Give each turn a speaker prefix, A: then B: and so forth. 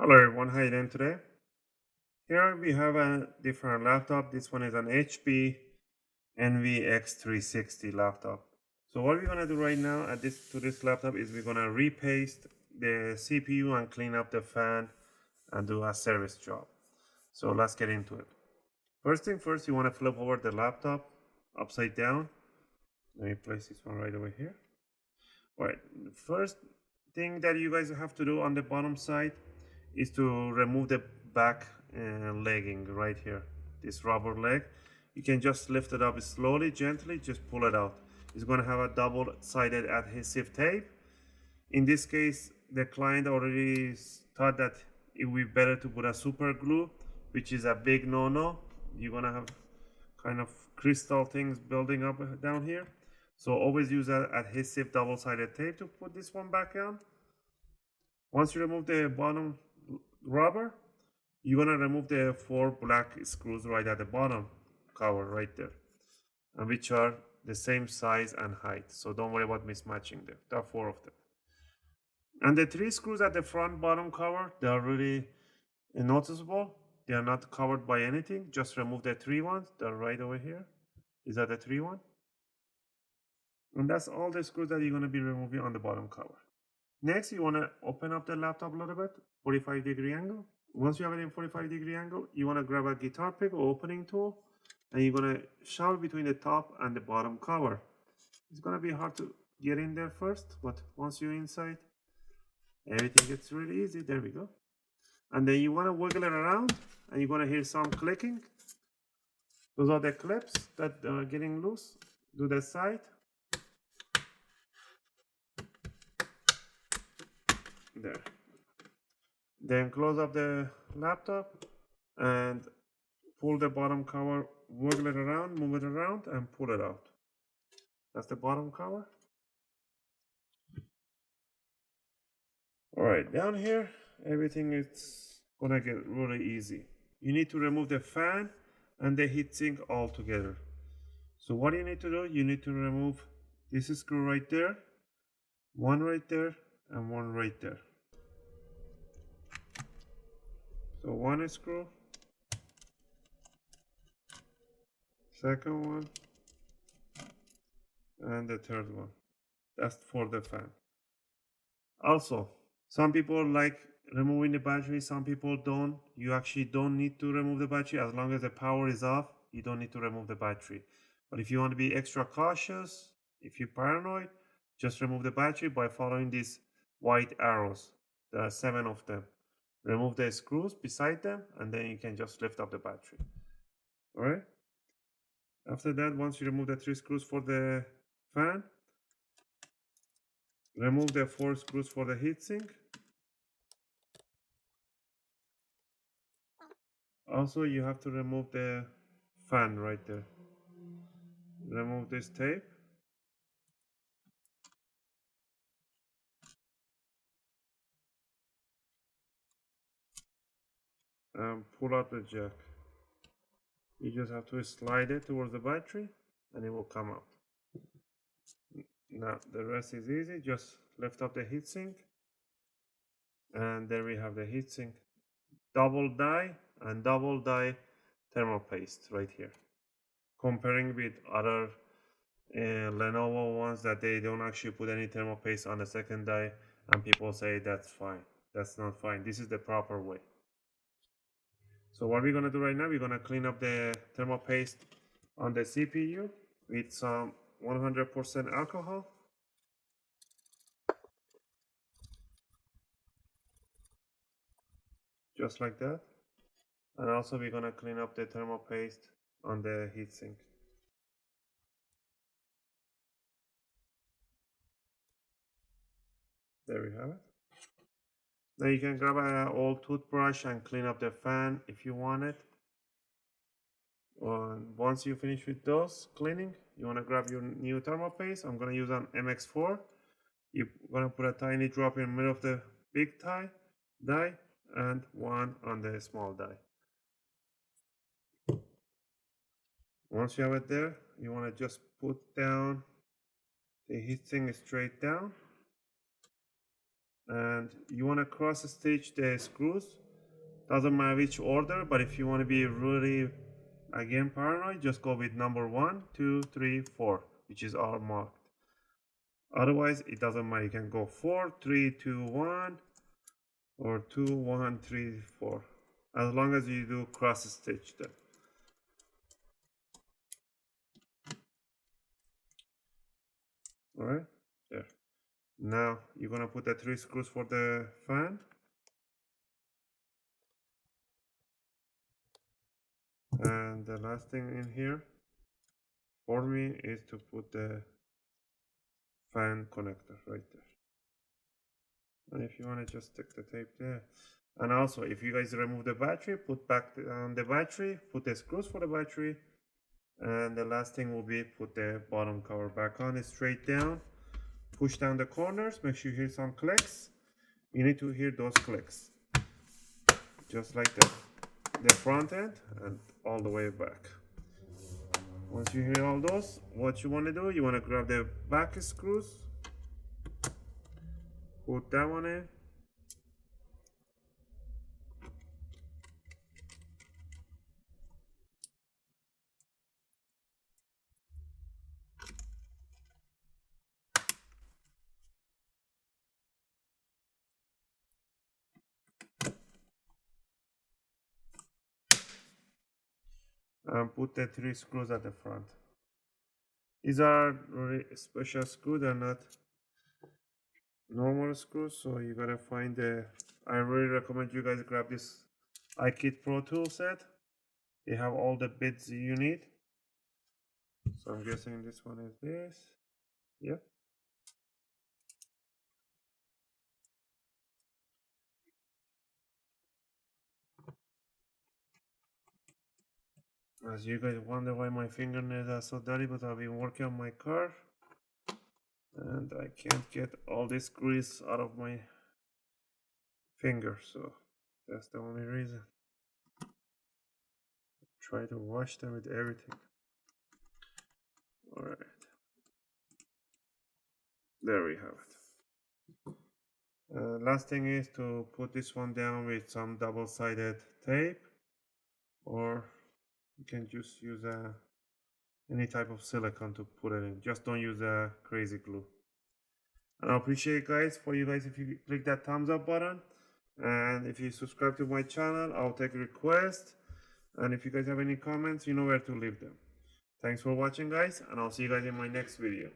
A: Hello everyone, how you doing today? Here we have a different laptop. This one is an HP X360 laptop. So what we're gonna do right now at this laptop is we're gonna repaste the CPU and clean up the fan and do a service job. So let's get into it. First thing first, you want to flip over the laptop upside down. Let me place this one right over here. All right, first thing that you guys have to do on the bottom side is to remove the back legging right here, this rubber leg. You can just lift it up slowly, gently, just pull it out. It's going to have a double-sided adhesive tape. In this case, the client already thought that it would be better to put a super glue, which is a big no-no. You're going to have kind of crystal things building up down here. So always use an adhesive double-sided tape to put this one back on. Once you remove the bottom rubber, you're gonna remove the 4 black screws right at the bottom cover right there, and which are the same size and height. So don't worry about mismatching them. There are 4 of them. And the 3 screws at the front bottom cover, they are really noticeable. They are not covered by anything. Just remove the 3 ones. They're right over here. Is that the 3 one? And that's all the screws that you're going to be removing on the bottom cover. Next, you want to open up the laptop a little bit, 45-degree angle. Once you have it in 45-degree angle, you want to grab a guitar pick or opening tool, and you're going to shove between the top and the bottom cover. It's going to be hard to get in there first, but once you're inside, everything gets really easy. There we go. And then you want to wiggle it around, and you're going to hear some clicking. Those are the clips that are getting loose. Do the side. There. Then close up the laptop and pull the bottom cover, wiggle it around, move it around, and pull it out. That's the bottom cover. All right, down here, everything is gonna get really easy. You need to remove the fan and the heatsink all together. So what you need to do, you need to remove this screw right there, one right there, and one right there. So one screw, second one, and the third one. That's for the fan. Also, some people like removing the battery, some people don't. You actually don't need to remove the battery as long as the power is off. You don't need to remove the battery. But if you want to be extra cautious, if you're paranoid, just remove the battery by following these white arrows. There are 7 of them. Remove the screws beside them, and then you can just lift up the battery. All right. After that, once you remove the 3 screws for the fan, remove the 4 screws for the heatsink. Also, you have to remove the fan right there. Remove this tape. And pull out the jack. You just have to slide it towards the battery and it will come out. Now the rest is easy. Just lift up the heatsink. And there we have the heatsink. Double die and double die thermal paste right here. Comparing with other Lenovo ones that they don't actually put any thermal paste on the second die, and people say that's fine. That's not fine. This is the proper way. So what we're gonna do right now, we're gonna clean up the thermal paste on the CPU with some 100% alcohol. Just like that. And also we're gonna clean up the thermal paste on the heatsink. There we have it. Now you can grab an old toothbrush and clean up the fan if you want it. And once you finish with those cleaning, you want to grab your new thermal paste. I'm going to use an MX4. You're going to put a tiny drop in the middle of the big die and one on the small die. Once you have it there, you want to just put down the heatsink straight down. and you want to cross stitch the screws. Doesn't matter which order, but if you want to be really again paranoid, just go with number 1, 2, 3, 4, which is all marked. Otherwise it doesn't matter, you can go 4, 3, 2, 1 or 2, 1, 3, 4, as long as you do cross stitch them. All right, there. Now you're gonna put the 3 screws for the fan. And the last thing in here for me is to put the fan connector right there. And if you want to just stick the tape there. And also, if you guys remove the battery, put back the battery, put the screws for the battery. And the last thing will be put the bottom cover back on, straight down. Push down the corners, make sure you hear some clicks. You need to hear those clicks. Just like that. The front end and all the way back. Once you hear all those, what you want to do, you want to grab the back screws, put that one in, and put the 3 screws at the front. These are really special screws, they're not normal screws, so you gotta find the. I really recommend you guys grab this iKit Pro tool set. They have all the bits you need. So I'm guessing this one is this. Yep. As you guys wonder why my fingernails are so dirty, but I've been working on my car and I can't get all this grease out of my finger, so that's the only reason. Try to wash them with everything. All right, there we have it. Last thing is to put this one down with some double-sided tape, or you can just use any type of silicone to put it in. Just don't use a crazy glue. And I appreciate guys for you guys if you click that thumbs up button, and if you subscribe to my channel, I'll take requests, and if you guys have any comments, you know where to leave them. Thanks for watching guys, and I'll see you guys in my next video.